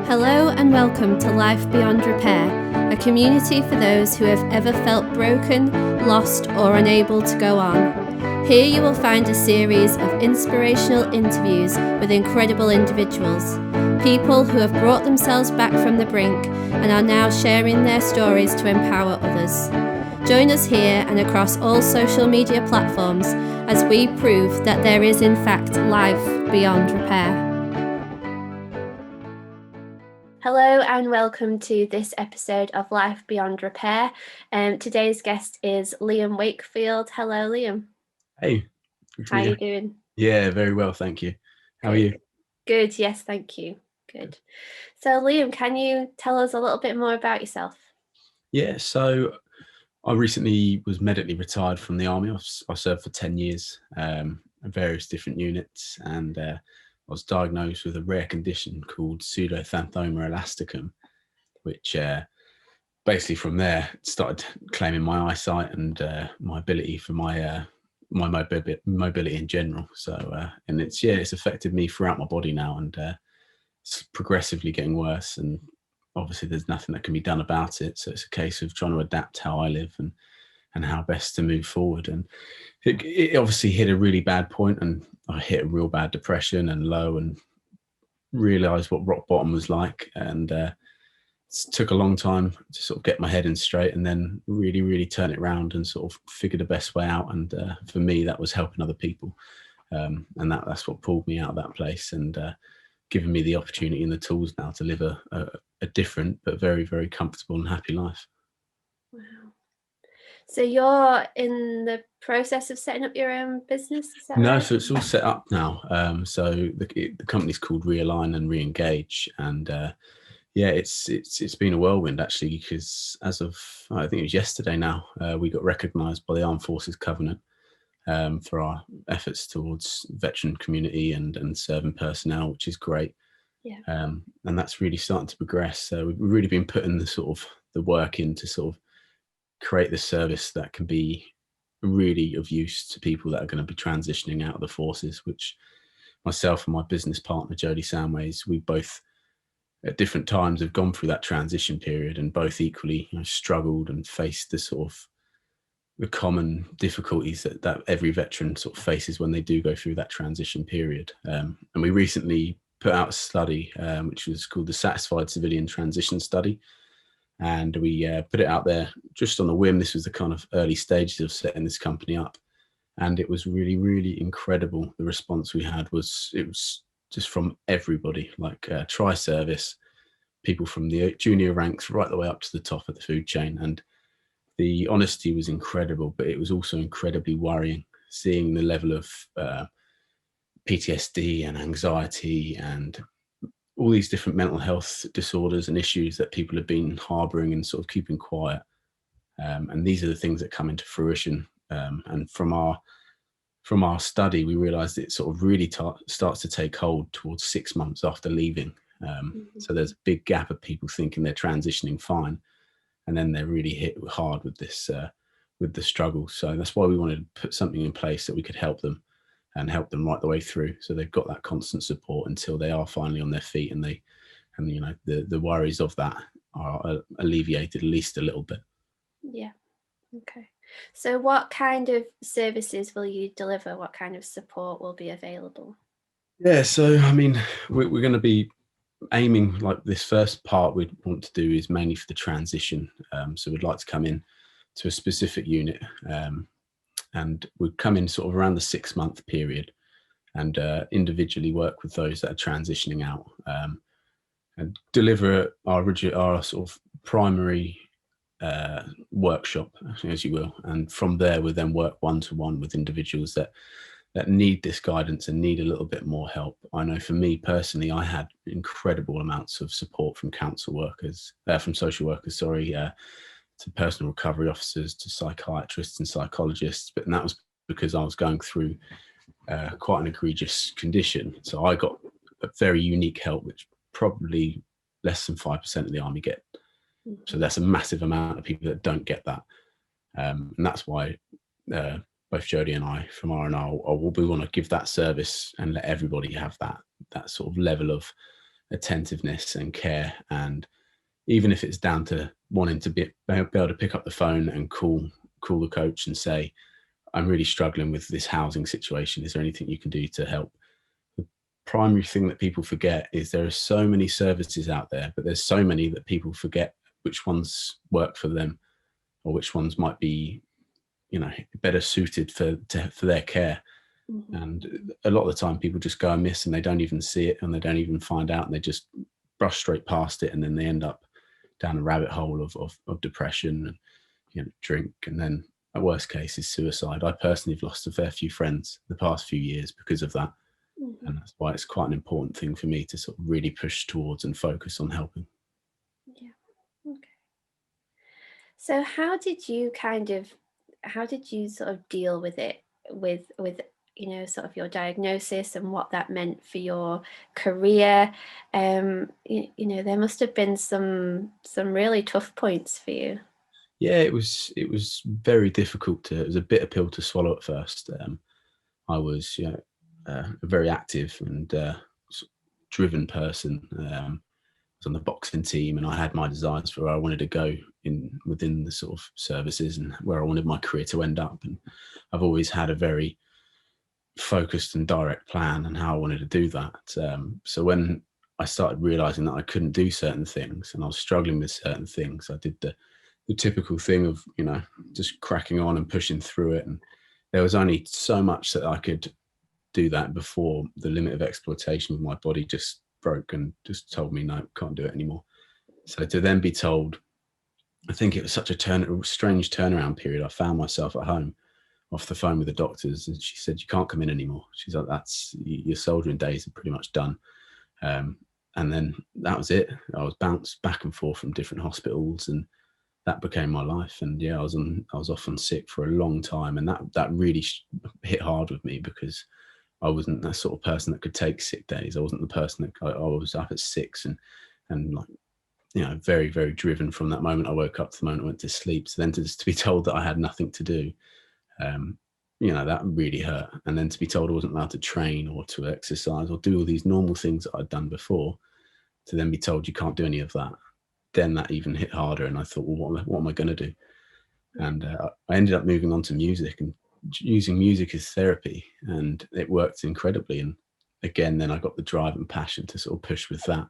Hello and welcome to Life Beyond Repair, a community for those who have ever felt broken, lost or unable to go on. Here you will find a series of inspirational interviews with incredible individuals, people who have brought themselves back from the brink and are now sharing their stories to empower others. Join us here and across all social media platforms as we prove that there is in fact life beyond repair. Hello and welcome to this episode of Life Beyond Repair. Today's guest is Liam Wakefield. Hello, Liam. Hey. How are you doing? Yeah, very well, thank you. How are you? Good, yes, thank you. Good. So, Liam, can you tell us a little bit more about yourself? Yeah, so I recently was medically retired from the army. I served for 10 years in various different units, and I was diagnosed with a rare condition called pseudoxanthoma elasticum, which basically from there started claiming my eyesight and my ability for my mobility in general. So and it's affected me throughout my body now, and it's progressively getting worse, and obviously there's nothing that can be done about it. So it's a case of trying to adapt how I live and how best to move forward. And it obviously hit a really bad point, and I hit a real bad depression and low, and realized what rock bottom was like. And it took a long time to sort of get my head in straight, and then really turn it around and sort of figure the best way out. And for me, that was helping other people, and that's what pulled me out of that place, and given me the opportunity and the tools now to live a different but very comfortable and happy life. Wow. So you're in the process of setting up your own business, is that No, right? so it's all set up now. So the company's called Realign Reengage, and yeah, it's been a whirlwind actually, because as of I think it was yesterday now, we got recognised by the Armed Forces Covenant for our efforts towards veteran community and serving personnel, which is great. Yeah. And that's really starting to progress. So we've really been putting the work in to sort of create this service that can be really of use to people that are going to be transitioning out of the forces, which myself and my business partner, Jodie Samways, we both at different times have gone through that transition period, and both equally struggled and faced the common difficulties that every veteran sort of faces when they do go through that transition period. And we recently put out a study which was called the Satisfied Civilian Transition Study, and we put it out there just on a whim. This was the kind of early stages of setting this company up, and it was really incredible. The response we had was just from everybody, like tri-service people from the junior ranks right the way up to the top of the food chain. And the honesty was incredible, but it was also incredibly worrying, seeing the level of PTSD and anxiety and all these different mental health disorders and issues that people have been harboring and sort of keeping quiet. And these are the things that come into fruition. And from our study, we realized it sort of really starts to take hold towards 6 months after leaving. So there's a big gap of people thinking they're transitioning fine, and then they're really hit hard with this, with the struggle. So that's why we wanted to put something in place that we could help them and help them right the way through. So they've got that constant support until they are finally on their feet, and the worries of that are alleviated at least a little bit. Yeah. Okay. So what kind of services will you deliver? What kind of support will be available? Yeah, so I mean, we're going to be aiming, like, this first part we want to do is mainly for the transition. So we'd like to come in to a specific unit, and we'd come in sort of around the 6 month period, and individually work with those that are transitioning out, and deliver our sort of primary workshop, as you will. And from there, we then work one-to-one with individuals that need this guidance and need a little bit more help. I know for me personally, I had incredible amounts of support from social workers, to personal recovery officers, to psychiatrists and psychologists. But that was because I was going through quite an egregious condition. So I got a very unique help, which probably less than 5% of the army get. So that's a massive amount of people that don't get that. And that's why both Jodie and I from R&R, we want to give that service and let everybody have that sort of level of attentiveness and care. And even if it's down to wanting to be able to pick up the phone and call the coach and say, I'm really struggling with this housing situation. Is there anything you can do to help? The primary thing that people forget is there are so many services out there, but there's so many that people forget which ones work for them or which ones might be, better suited for their care. Mm-hmm. And a lot of the time people just go amiss and they don't even see it and they don't even find out and they just brush straight past it. And then they end up down a rabbit hole of depression and, drink. And then a worst case is suicide. I personally have lost a fair few friends the past few years because of that. Mm-hmm. And that's why it's quite an important thing for me to sort of really push towards and focus on helping. Yeah. Okay. So how did you sort of deal with it, with sort of your diagnosis and what that meant for your career? There must have been some really tough points for you. Yeah, it was very difficult. It was a bitter pill to swallow at first. I was a very active and driven person. I was on the boxing team and I had my desires for where I wanted to go within the sort of services and where I wanted my career to end up. And I've always had a very focused and direct plan on how I wanted to do that. So when I started realizing that I couldn't do certain things and I was struggling with certain things, I did the typical thing of, just cracking on and pushing through it. And there was only so much that I could do that before the limit of exploitation of my body just broke and just told me, no, can't do it anymore. So to then be told, I think it was such a strange turnaround period. I found myself at home off the phone with the doctors and she said, you can't come in anymore. She's like, your soldiering days are pretty much done. And then that was it. I was bounced back and forth from different hospitals and that became my life. And yeah, I was off on sick for a long time. And that really hit hard with me because I wasn't that sort of person that could take sick days. I wasn't the person that I was up at 6 and like, very, very driven from that moment I woke up to the moment I went to sleep. So then to be told that I had nothing to do, that really hurt. And then to be told I wasn't allowed to train or to exercise or do all these normal things that I'd done before, to then be told you can't do any of that, then that even hit harder. And I thought, well, what am I going to do? And I ended up moving on to music and using music as therapy, and it worked incredibly. And again, then I got the drive and passion to sort of push with that,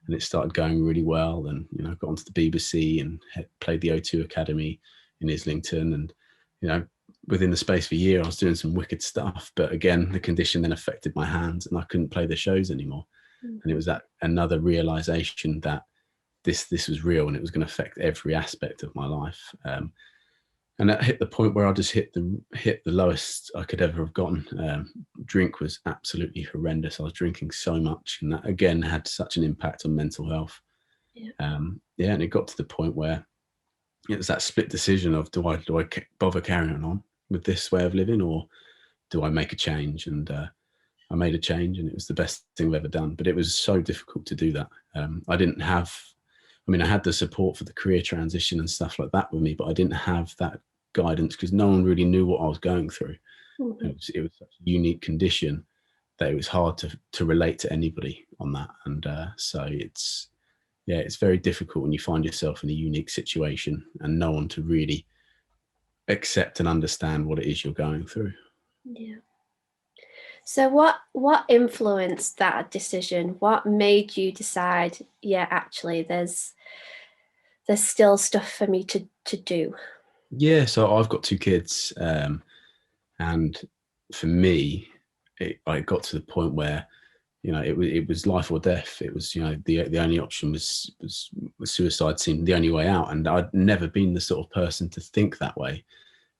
and it started going really well. And got onto the BBC and played the O2 Academy in Islington, and within the space of a year I was doing some wicked stuff. But again, the condition then affected my hands and I couldn't play the shows anymore. And it was that another realization that this was real and it was going to affect every aspect of my life. And that hit the point where I just hit the lowest I could ever have gotten. Drink was absolutely horrendous. I was drinking so much, and that again had such an impact on mental health. Yeah. And it got to the point where it was that split decision of do I bother carrying on with this way of living, or do I make a change? And I made a change, and it was the best thing I've ever done. But it was so difficult to do that. I had the support for the career transition and stuff like that with me, but I didn't have that guidance because no one really knew what I was going through. Mm-hmm. It was such a unique condition that it was hard to relate to anybody on that. And so it's very difficult when you find yourself in a unique situation and no one to really accept and understand what it is you're going through. Yeah. So what influenced that decision? What made you decide, actually there's still stuff for me to do? Yeah, so I've got 2 kids, and for me, I got to the point where it was life or death. It was the only option was suicide seemed the only way out, and I'd never been the sort of person to think that way.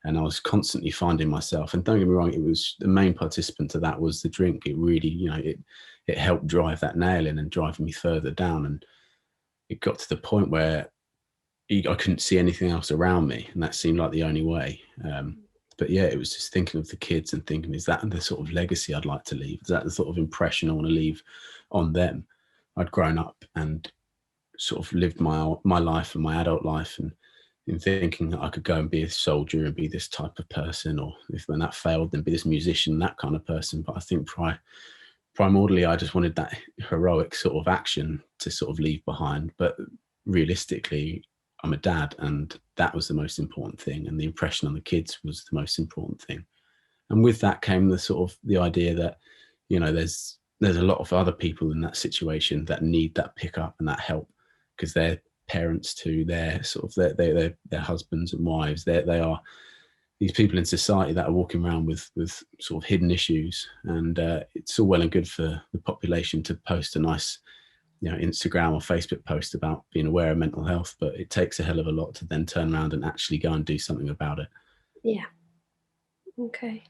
And I was constantly finding myself, and don't get me wrong, it was the main participant to that was the drink. It really, it helped drive that nail in and drive me further down. And it got to the point where I couldn't see anything else around me, and that seemed like the only way. But yeah, it was just thinking of the kids and thinking, is that the sort of legacy I'd like to leave? Is that the sort of impression I want to leave on them? I'd grown up and sort of lived my life and my adult life, and in thinking that I could go and be a soldier and be this type of person, or if when that failed, then be this musician, that kind of person. But I think primordially, I just wanted that heroic sort of action to sort of leave behind. But realistically, I'm a dad, and that was the most important thing. And the impression on the kids was the most important thing. And with that came the sort of the idea that, there's a lot of other people in that situation that need that pickup and that help, because they're parents too. They're sort of their husbands and wives. They are these people in society that are walking around with sort of hidden issues, and it's all well and good for the population to post a nice, Instagram or Facebook post about being aware of mental health, but it takes a hell of a lot to then turn around and actually go and do something about it. Yeah. Okay.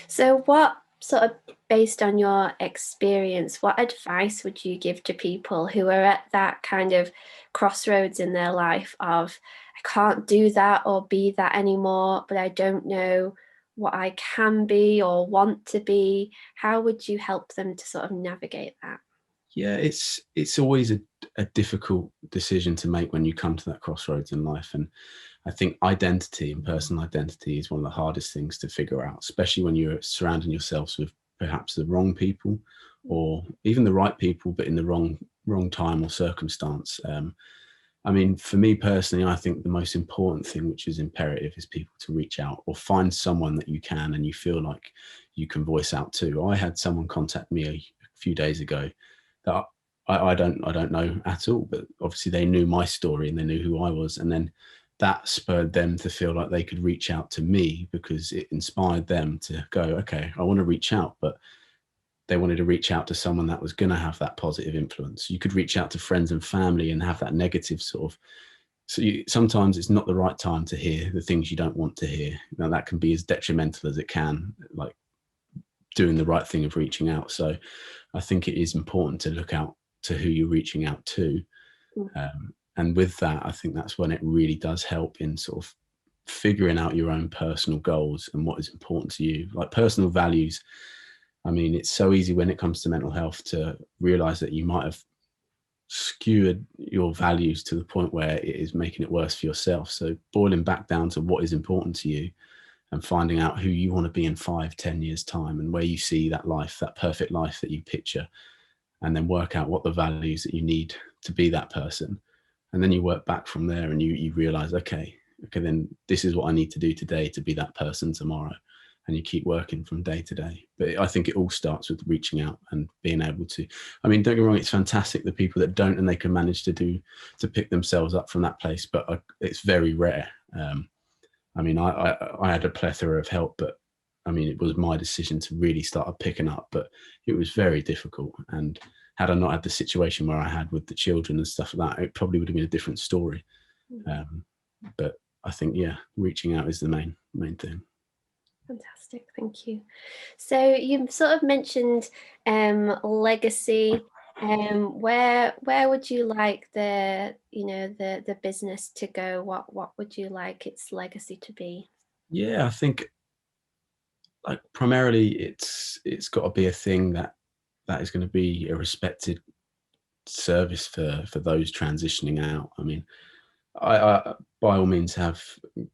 So what sort of, based on your experience, what advice would you give to people who are at that kind of crossroads in their life of, I can't do that or be that anymore, but I don't know what I can be or want to be? How would you help them to sort of navigate that? Yeah, it's always a difficult decision to make when you come to that crossroads in life. And I think identity and personal identity is one of the hardest things to figure out, especially when you're surrounding yourselves with perhaps the wrong people, or even the right people, but in the wrong time or circumstance. I mean, for me personally, I think the most important thing, which is imperative, is people to reach out or find someone that you can and you feel like you can voice out to. I had someone contact me a few days ago that I don't know at all, but obviously they knew my story and they knew who I was. And then that spurred them to feel like they could reach out to me, because it inspired them to go, okay, I want to reach out. But they wanted to reach out to someone that was going to have that positive influence. You could reach out to friends and family and have that negative sort of, sometimes it's not the right time to hear the things you don't want to hear. Now that can be as detrimental as it can, like doing the right thing of reaching out. So I think it is important to look out to who you're reaching out to. And with that, I think that's when it really does help in sort of figuring out your own personal goals and what is important to you, like personal values. I mean, it's so easy when it comes to mental health to realize that you might have skewed your values to the point where it is making it worse for yourself. So boiling back down to what is important to you and finding out who you want to be in 5-10 years time, and where you see that life, that perfect life that you picture, and then work out what the values that you need to be that person. And then you work back from there and you realize, okay, then this is what I need to do today to be that person tomorrow. And you keep working from day to day. But I think it all starts with reaching out and being able to, I mean, don't get me wrong, it's fantastic the people that don't and they can manage to pick themselves up from that place, but it's very rare. I mean, I had a plethora of help, but I mean, it was my decision to really start picking up, but it was very difficult. And had I not had the situation where I had with the children and stuff like that, it probably would have been a different story. But I think, yeah, reaching out is the main thing. Fantastic, thank you. So you sort of mentioned legacy. Where would you like the business to go? What would you like its legacy to be? Yeah, I think like primarily it's got to be a thing that is going to be a respected service for those transitioning out. I mean, I by all means have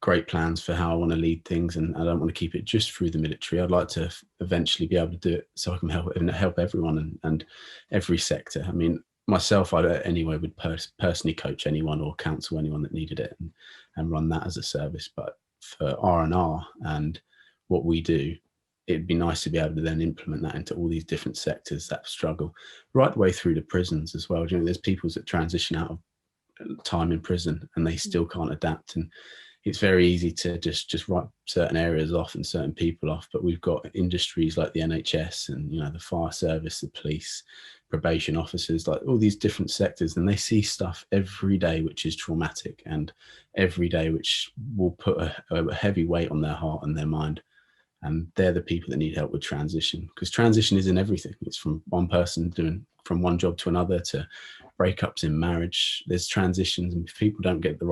great plans for how I want to lead things, and I don't want to keep it just through the military. I'd like to eventually be able to do it so I can help everyone and every sector. I mean, myself, I anyway would personally coach anyone or counsel anyone that needed it, and run that as a service. But for R&R and what we do, it'd be nice to be able to then implement that into all these different sectors that struggle, right the way through to prisons as well. You know, there's people that transition out of time in prison and they still can't adapt, and it's very easy to just write certain areas off and certain people off. But we've got industries like the NHS and the fire service, the police, probation officers, like all these different sectors, and they see stuff every day which is traumatic, and every day which will put a heavy weight on their heart and their mind. And they're the people that need help with transition, because transition isn't everything. It's from one person doing from one job to another, to breakups in marriage. There's transitions, and if people don't get the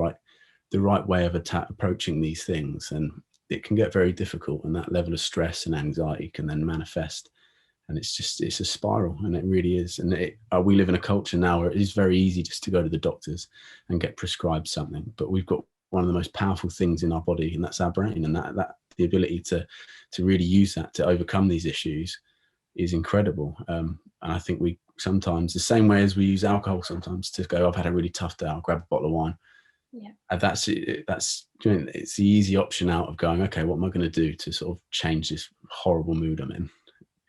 right way of approaching these things, and it can get very difficult, and that level of stress and anxiety can then manifest, and it's a spiral, and it really is. And we live in a culture now where it is very easy just to go to the doctors and get prescribed something, but we've got one of the most powerful things in our body, and that's our brain, and that the ability to really use that to overcome these issues. is incredible. And I think we sometimes, the same way as we use alcohol sometimes to go, I've had a really tough day, I'll grab a bottle of wine. Yeah. And it's the easy option out of going, okay, what am I going to do to sort of change this horrible mood I'm in?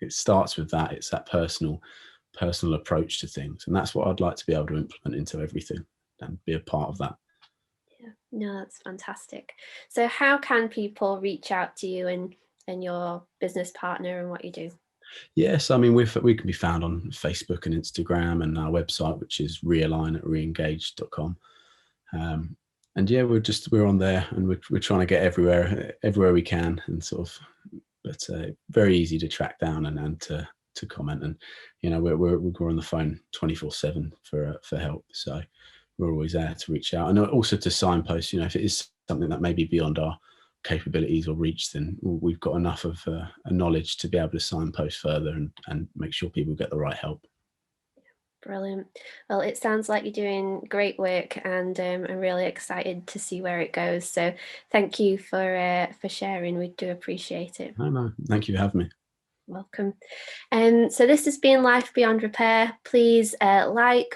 It starts with that. It's that personal approach to things. And that's what I'd like to be able to implement into everything and be a part of that. Yeah, no, that's fantastic. So how can people reach out to you and your business partner and what you do? Yes, I mean, we can be found on Facebook and Instagram, and our website, which is realign@reengage.com. And yeah, we're on there, and we're trying to get everywhere we can, and sort of, but very easy to track down and to comment. And we're on the phone 24/7 for help, so we're always there to reach out, and also to signpost. If it is something that may be beyond our capabilities or reach, then we've got enough of a knowledge to be able to signpost further and make sure people get the right help. Brilliant. Well, it sounds like you're doing great work, and I'm really excited to see where it goes. So thank you for sharing. We do appreciate it. No, thank you for having me. Welcome. So this has been Life Beyond Repair. Please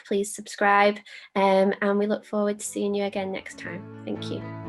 please subscribe, and we look forward to seeing you again next time. Thank you.